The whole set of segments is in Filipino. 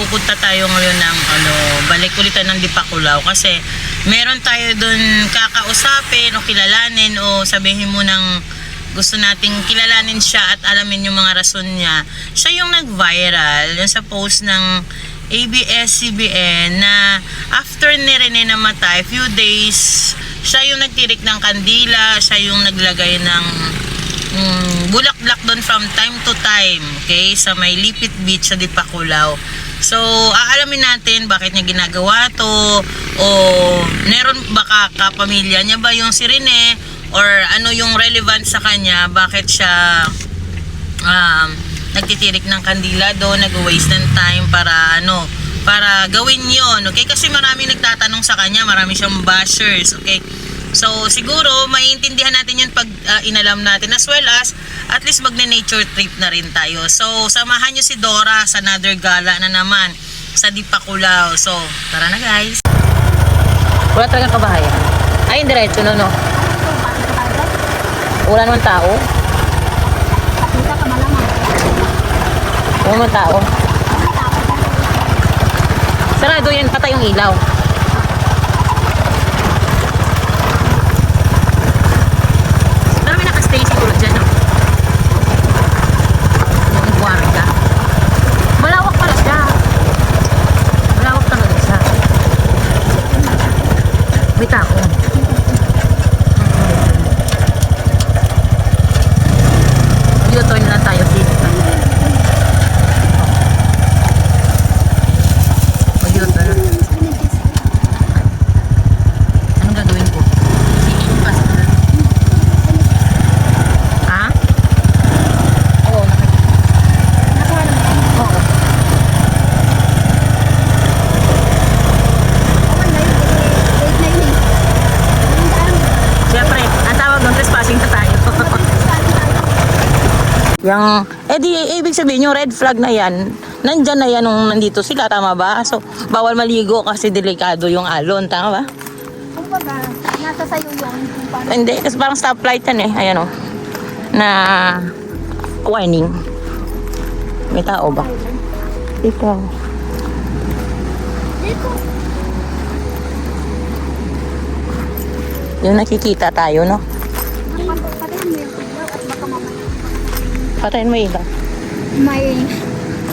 pupunta tayo ngayon ng balik ulitan ng Dipakulaw kasi meron tayo doon kakausapin o kilalanin o sabihin mo ng gusto nating kilalanin siya at alamin yung mga rason niya. Siya yung nag-viral yung sa post ng ABS-CBN na after ni Rene namatay, few days, siya yung nagtirik ng kandila, siya yung naglagay ng bulak-bulak doon from time to time, okay, sa may Lipit Beach sa Dipakulaw. So, aalamin natin bakit niya ginagawa to o meron baka kapamilya niya ba yung si Rene or ano yung relevant sa kanya, bakit siya nagtitirik ng kandila doon, nag-waste ng time para para gawin yon, okay? Kasi marami nagtatanong sa kanya, marami siyang bashers, okay? So, siguro, maiintindihan natin yun pag inalam natin as well as at least magne-nature trip na rin tayo. So, samahan nyo si Dora sa another gala na naman sa Dipakulaw. So, tara na guys. Wala talagang kabahayan. Ay, diretso no. Wala naman tao. Wala naman tao. Sarado yan, patay yung ilaw. Stay siguro dyan, no? Yung guarda. Malawak pala siya. Malawak talaga siya. May tao. U-turn na tayo dito. Mag-U-turn. Anong gagawin ko? Yung, ibig sabihin yung red flag na yan, nandyan na yan nung nandito sila, tama ba? So, bawal maligo kasi delikado yung alon, tama ba? Kung baga, nasa sayo yung hindi, kasi parang stoplight yan eh, ayan o. Na warning. May tao ba? Ikaw. Dito. Yung nakikita tayo, no? Patayin mo yung ilaw at baka mamaya. Patayin mo ilaw. May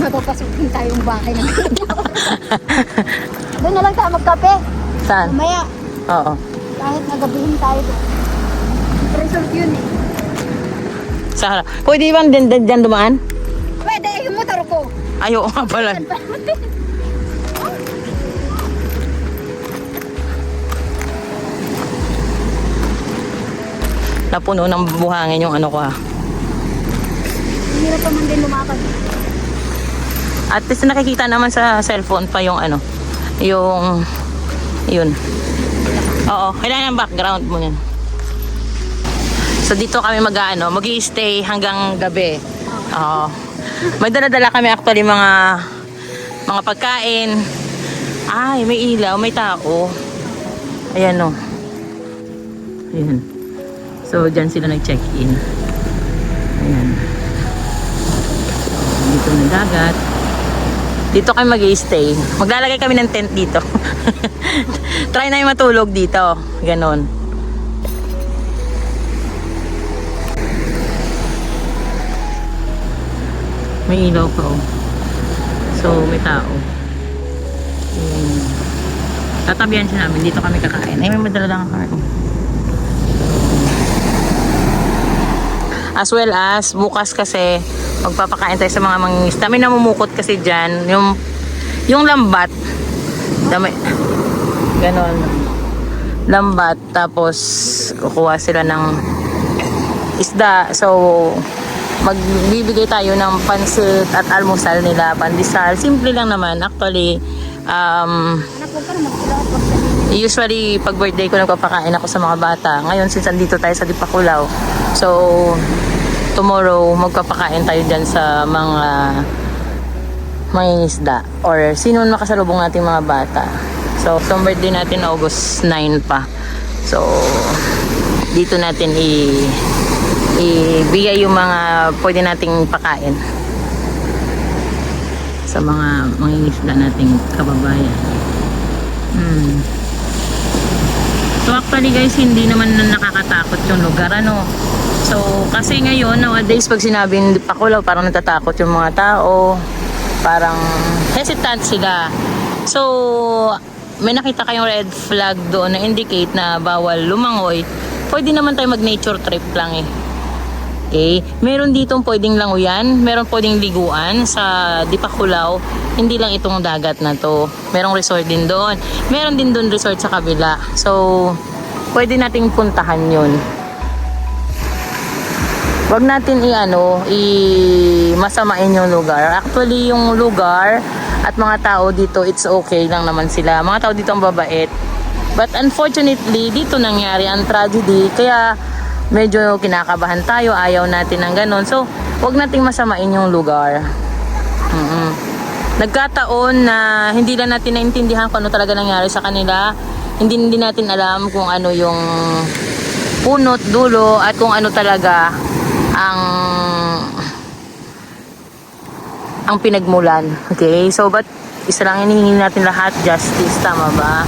mapapasukin tayong bahay ng ilaw. Doon na lang tayo magkape. Saan? Mamaya, Oo. kahit nagabihin tayo doon. Resort yun eh. Sa harap. Pwede bang dyan dumaan? Pwede, yung motor ko. Ayaw nga pala. Napuno ng buhangin yung ano ko ha. Hirap pa man din lumakad. At least nakikita naman sa cellphone pa yung yung yun. Oo, kailangan ng background mo yan. So dito kami mag-i-stay hanggang gabi. Oo. May dala-dala kami actually mga pagkain. Ay, may ilaw, may tao. Ayan o. Ayan. So dyan sila nag-check-in. Ayan. Dito na dagat. Dito kami mag-i-stay. Maglalagay kami ng tent dito. Try na yung matulog dito. Ganon. May ilaw pa oh. So may tao. Tatabihan siya namin. Dito kami kakain. Ay, may madala lang kami. As well as bukas kasi magpapakain tayo sa mga mangingisda. May namumukot kasi dyan. Yung lambat. Dami. Ganon. Lambat. Tapos kukuha sila ng isda. So magbibigay tayo ng pansit at almusal nila. Pandesal. Simple lang naman. Actually, usually pag birthday ko nagpapakain ako sa mga bata. Ngayon since andito tayo sa Dipakulaw. So tomorrow magpapakain tayo dyan sa mga mangingisda or sino man makasalubong nating mga bata. So birthday natin August 9 pa. So dito natin ibigay yung mga pwede nating pakain. sa mga mangingisda nating kababayan. So actually guys, hindi naman nakakatakot yung lugar, ano. So kasi ngayon nowadays pag sinabing Pakulaw, parang natatakot yung mga tao, parang hesitant sila. So may nakita kayong red flag doon na indicate na bawal lumangoy, pwede naman tayo mag nature trip lang eh. Okay, meron ditong pwedeng languyan, meron pwedeng liguan sa Dipakulaw, hindi lang itong dagat na to. Merong resort din doon. Meron din doon resort sa kabila. So, pwede nating puntahan yun. Wag natin masamain yung lugar. Actually, yung lugar at mga tao dito, it's okay lang naman sila. Mga tao dito ang babait. But unfortunately, dito nangyari ang tragedy. Kaya, medyo kinakabahan tayo, ayaw natin ng ganon. So, wag nating masamain yung lugar. Nagkataon na hindi lang natin naintindihan kung ano talaga nangyari sa kanila. Hindi natin alam kung ano yung punot, dulo, at kung ano talaga ang pinagmulan. Okay? So, but isa lang hinihingi natin lahat, justice, tama ba?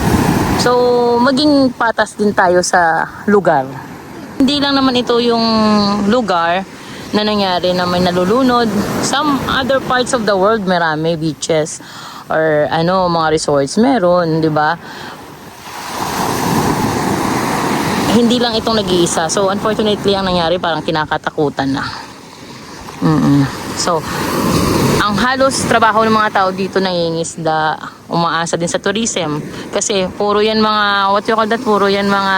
So, maging patas din tayo sa lugar. Hindi lang naman ito yung lugar na nangyari na may nalulunod. Some other parts of the world, marami beaches or mga resorts, meron, di ba? Hindi lang itong nag-iisa. So, unfortunately, ang nangyari parang kinakatakutan na. So, ang halos trabaho ng mga tao dito nangingisda, umaasa din sa tourism. Kasi puro yan mga, puro yan mga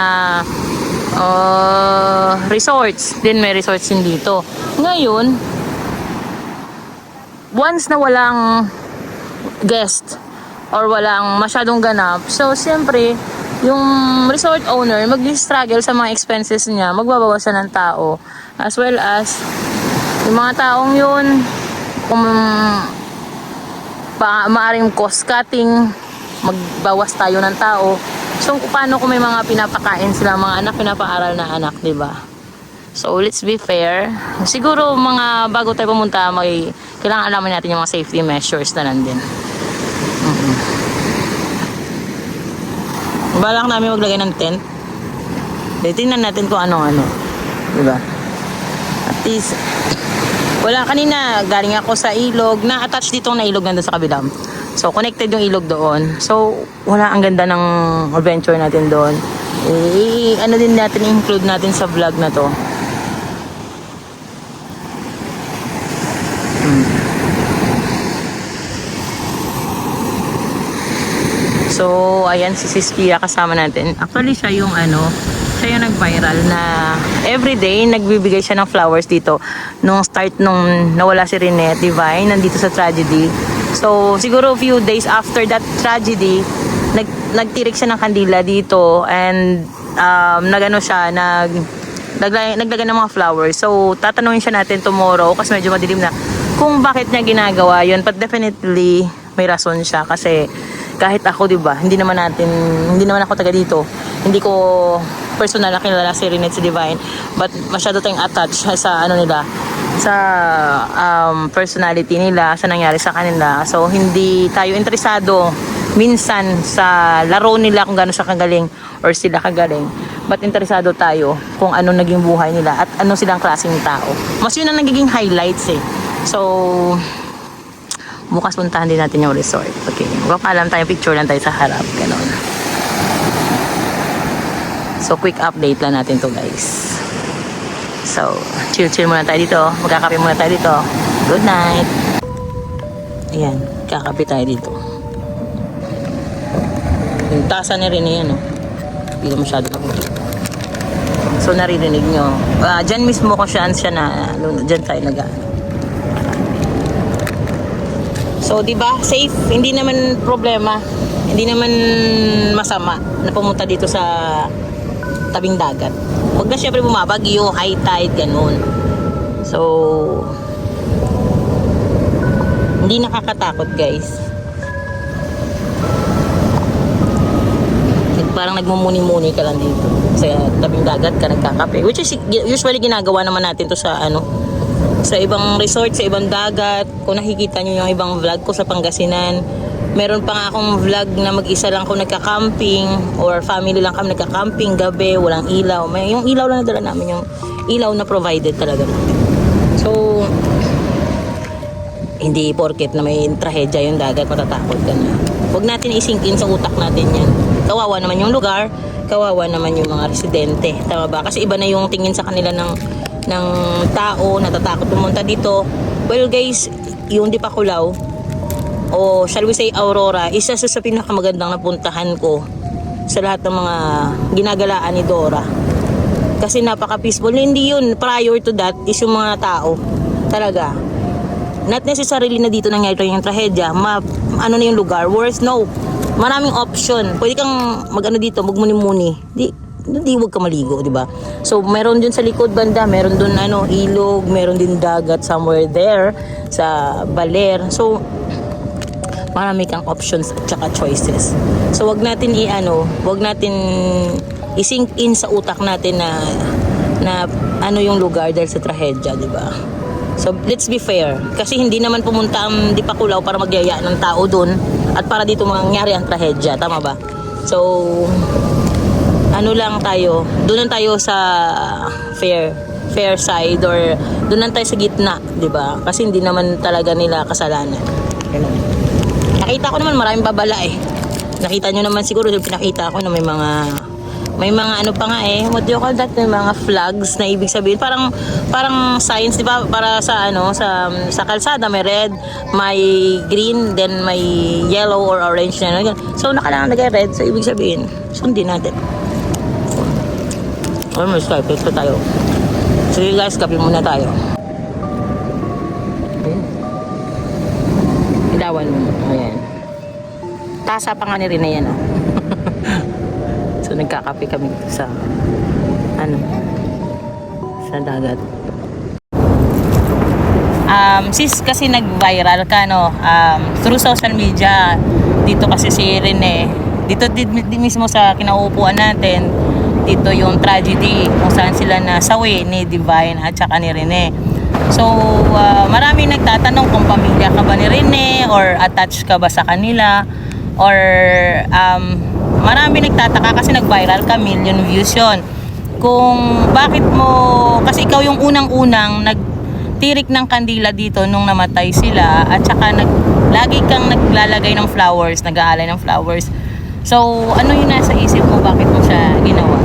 resorts. Din may resorts din dito. Ngayon, once na walang guest or walang masyadong ganap, so siyempre yung resort owner mag-struggle sa mga expenses niya, magbabawasan ng tao, as well as yung mga taong yun, kung maaring cost cutting, magbawas tayo ng tao. So, paano kung may mga pinapakain sila, mga anak, pinapaaral na anak, di ba? So, let's be fair. Siguro, bago tayo pumunta, kailangan alaman natin yung mga safety measures na nandun. Balak namin maglagay ng tent. Tingnan natin kung ano-ano. Di ba? At least, kanina, galing ako sa ilog, na-attach dito na ilog nandun sa kabilang. So, connected yung ilog doon. So, ang ganda ng adventure natin doon. Din natin, include natin sa vlog na to. So, ayan si Sis Pia kasama natin. Actually, siya yung nag-viral na everyday nagbibigay siya ng flowers dito. Nung nawala si Renette Divine, nandito sa tragedy. So, siguro few days after that tragedy, nagtirik siya ng kandila dito and naglagay ng mga flowers. So, tatanungin siya natin tomorrow kasi medyo madilim na kung bakit niya ginagawa yun. But definitely, may rason siya kasi kahit ako, di ba, hindi naman ako taga dito. Hindi ko personal na kilala si Renette Divine, but masyado tayong attached sa sa personality nila, sa nangyari sa kanila. So, hindi tayo interesado minsan sa laro nila kung gaano siya kagaling or sila kagaling. But interesado tayo kung ano naging buhay nila at ano silang klaseng tao. Mas yun ang nagiging highlights eh. So, bukas puntahan din natin yung resort. Okay. Magpapaalam tayo, picture lang tayo sa harap. Ganon. So, quick update lang natin to guys. So, chill muna tayo dito. Magkakape muna tayo dito. Good night. Ayan, kakape tayo dito. Yung tasa na rin yan, hindi na masyado kaputi. So, naririnig nyo. Dyan mismo ko siya na, dyan tayo So, di ba? Safe. Hindi naman problema. Hindi naman masama na pumunta dito sa tabing dagat. Huwag na syempre bumabagyo, high tide, ganun. So, hindi nakakatakot, guys. Parang nagmumuni-muni ka lang dito. Sa tabing dagat ka nagkakape. Which is usually ginagawa naman natin to sa sa ibang resort, sa ibang dagat. Kung nakikita nyo yung ibang vlog ko sa Pangasinan, meron pa nga akong vlog na mag-isa lang ako nagka-camping or family lang kami nagka-camping gabi, walang ilaw. Yung ilaw lang na dala namin, yung ilaw na provided talaga natin. So, hindi porket na may trahedya yung dagat, matatakot ka na. Huwag natin isink in sa utak natin yan. Kawawa naman yung lugar, kawawa naman yung mga residente. Tama ba? Kasi iba na yung tingin sa kanila ng tao, natatakot pumunta dito. Well guys, yung Dipakulaw, o shall we say Aurora, isa sa pinakamagandang napuntahan ko sa lahat ng mga ginagalaan ni Dora. Kasi napaka-peaceful. Hindi yun, prior to that is yung mga tao. Talaga. Not necessarily na dito nangyari yung trahedya. Ano na yung lugar? Worse, no. Maraming option. Pwede kang mag-ano dito, magmuni-muni. Di wag ka maligo, di ba? So, meron dun sa likod banda, meron dun ilog, meron din dagat somewhere there sa Baler. So, marami kang options at saka choices. So, wag natin wag natin i-sink in sa utak natin na ano yung lugar dahil sa trahedya, di ba? So, let's be fair. Kasi hindi naman pumunta ang Dipakulaw para magyaya ng tao dun at para dito mangyari ang trahedya. Tama ba? So, lang tayo. Doon lang tayo sa fair side or doon lang tayo sa gitna, di ba? Kasi hindi naman talaga nila kasalanan. Ganun. Nakita ko naman maraming babala eh. Nakita nyo naman siguro yung pinakita ko na may mga pa nga what do you call that, may mga flags na ibig sabihin parang signs, di ba, para sa sa kalsada may red, may green, then may yellow or orange na. So nakalangan nag-red, so ibig sabihin sundin natin. May Skype pa tayo. Sige guys, kape muna tayo. Ilawan mo. Ayan. Tasa pa nga ni Rina yan. So nagkakape kami sa sa dagat. Sis kasi nag-viral ka through social media. Dito kasi si Rene. Dito mismo sa kinauupuan natin. Dito yung tragedy kung saan sila nasawi ni Divine at saka ni Rene. So marami nagtatanong kung pamilya ka ba ni Rene or attached ka ba sa kanila or marami nagtataka kasi nag-viral ka, million views yun. Kung bakit mo, kasi ikaw yung unang-unang nagtirik ng kandila dito nung namatay sila at saka lagi kang naglalagay ng flowers, nag-aalay ng flowers. So, ano yung nasa isip mo, bakit mo siya ginawa?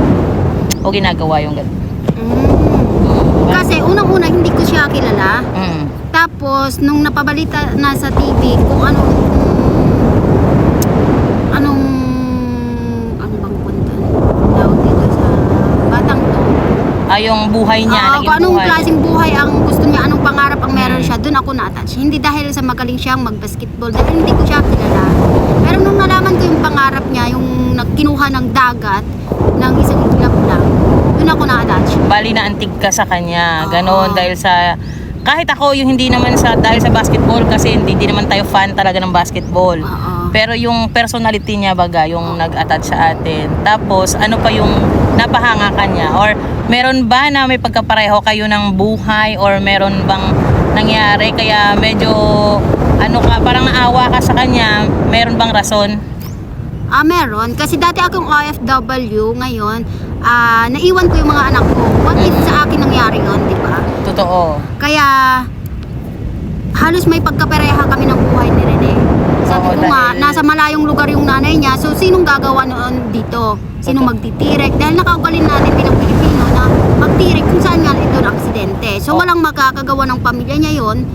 O ginagawa yung gano'n? Kasi unang-una hindi ko siya kilala. Tapos, nung napabalita na sa TV kung ano bang kwento tawag dito sa batang to. Yung buhay niya, kung anong klaseng buhay ang gusto niya, anong pangarap ang meron siya, doon ako na-attach. Hindi dahil sa magaling siyang mag-basketball, dahil hindi ko siya kilala. Pero nung nalaman ko yung pangarap niya, yung nagkinuha ng dagat ng isang iglap lang, doon ako na-attach. Bali na antig ka sa kanya, ganon, dahil sa kahit ako yung hindi naman dahil sa basketball kasi hindi naman tayo fan talaga ng basketball. Pero yung personality niya baga yung nag-attach sa atin. Tapos ano pa yung napahanga kanya or meron ba na may pagkapareho kayo ng buhay or meron bang nangyari kaya medyo parang naawa ka sa kanya, meron bang rason? Meron kasi dati akong OFW, ngayon naiwan ko yung mga anak ko. What if sa akin nangyari yun, di ba? Totoo. Kaya halos may pagkapareha kami ng buhay ni Rene. Sabi ko nga, nasa malayong lugar yung nanay niya, so sinong gagawa noon dito? Sinong magtitirik? Dahil nakaugalin natin bilang Pilipino na magtirik kung saan nga ito na aksidente. So walang makakagawa ng pamilya niya yon.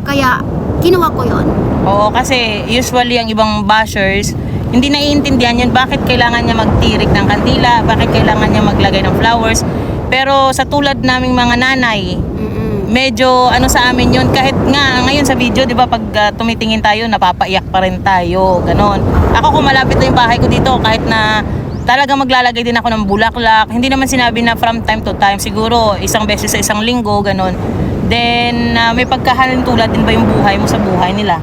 Kaya ginawa ko yon. Oo, kasi usually ang ibang bashers hindi naiintindihan yun, bakit kailangan niya magtirik ng kandila, bakit kailangan niya maglagay ng flowers. Pero sa tulad naming mga nanay, medyo sa amin yun, kahit nga ngayon sa video, di ba, pag tumitingin tayo, napapaiyak pa rin tayo, ganon. Ako kung malapit na yung bahay ko dito, kahit na talaga maglalagay din ako ng bulaklak, hindi naman sinabi na from time to time, siguro isang beses sa isang linggo, ganon. Then may pagkahalintulad din ba yung buhay mo sa buhay nila?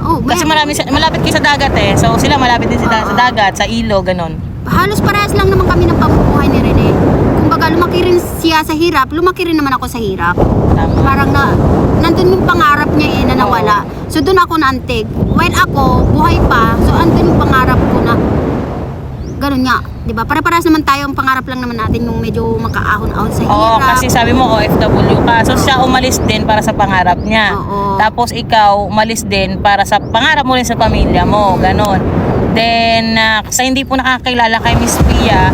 Kasi malapit kayo sa dagat so sila malapit din sa dagat, sa ilog, ganon. Halos parehas lang naman kami ng pamumuhay ni Rene. Kumbaga kumbaga lumaki rin siya sa hirap, lumaki rin naman ako sa hirap. Tama. Parang nandun yung pangarap niya na nawala. So doon ako naantig. While ako, buhay pa, so andun yung pangarap ko na ganun nga. Diba? Pare-paras naman tayo, ang pangarap lang naman natin yung medyo makaahon-ahon sa hirap. Oo, kasi sabi mo OFW ka. So siya umalis din para sa pangarap niya. Oo. Tapos ikaw umalis din para sa pangarap mo rin sa pamilya mo. Ganon. Then, sa hindi po nakakilala kay Miss Pia,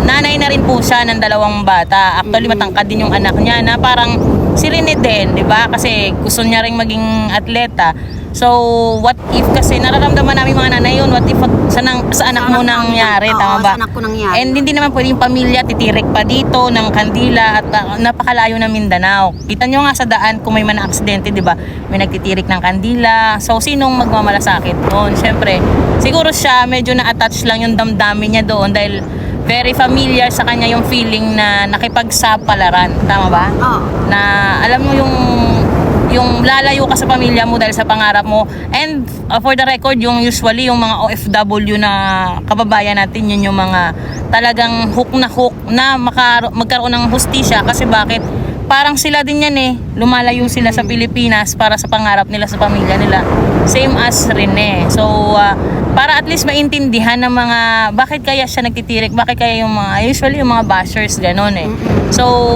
nanay na rin po siya ng 2 bata. Actually, matangkad din yung anak niya na parang si Rene din, di ba? Kasi gusto niya rin maging atleta. So, what if kasi nararamdaman namin mga nanay yun, what if sa anak mo nangyari, tama ba? Sa anak ko nangyari. And hindi naman pwedeng pamilya titirik pa dito ng Kandila at napakalayo ng Mindanao. Kita nyo nga sa daan kung may aksidente, di ba? May nagtitirik ng Kandila. So, sinong magmamalasakit doon? Siyempre, siguro siya medyo na-attach lang yung damdamin niya doon dahil very familiar sa kanya yung feeling na nakipagsapalaran. Tama ba? Oo. Na alam mo yung lalayo ka sa pamilya mo dahil sa pangarap mo. And for the record, yung usually yung mga OFW na kababayan natin, yun yung mga talagang hook na magkaroon ng hustisya. Kasi bakit? Parang sila din yan lumalayo sila sa Pilipinas para sa pangarap nila sa pamilya nila. Same as Rene. So para at least maintindihan ng mga bakit kaya siya nagtitirik, bakit kaya yung mga usually yung mga bashers ganon So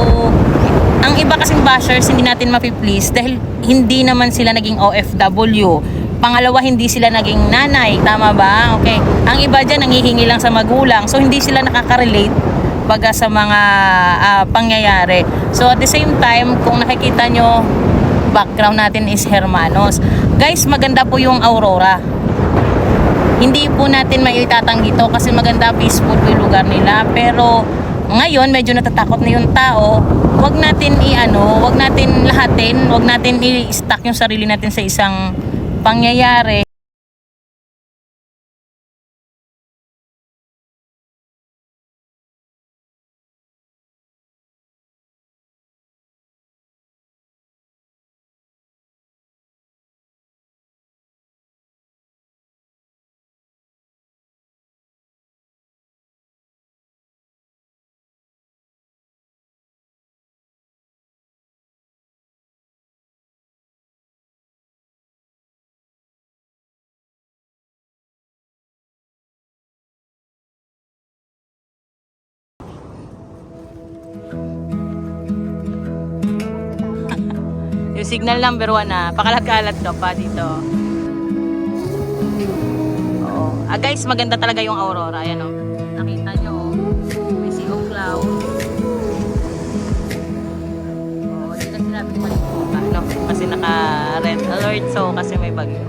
ang iba kasing bashers hindi natin mapi-please dahil hindi naman sila naging OFW. Pangalawa, hindi sila naging nanay, tama ba? Okay. Ang iba dyan nanghihingi lang sa magulang, so hindi sila nakaka-relate baga sa mga pangyayari. So at the same time, kung nakikita nyo, background natin is Hermanos. Guys, maganda po yung Aurora. Hindi po natin maitatanggi to kasi maganda, peaceful yung lugar nila. Pero ngayon, medyo natatakot na yung tao. Wag natin wag natin lahatin, wag natin i-stuck yung sarili natin sa isang pangyayari. Yung signal number 1 pakalat-kalat ka pa dito. Oo. Guys, maganda talaga yung Aurora. Ayan nakita nyo may CO cloud. Hindi na sinabi malimutan kasi naka red alert, so kasi may bagyo.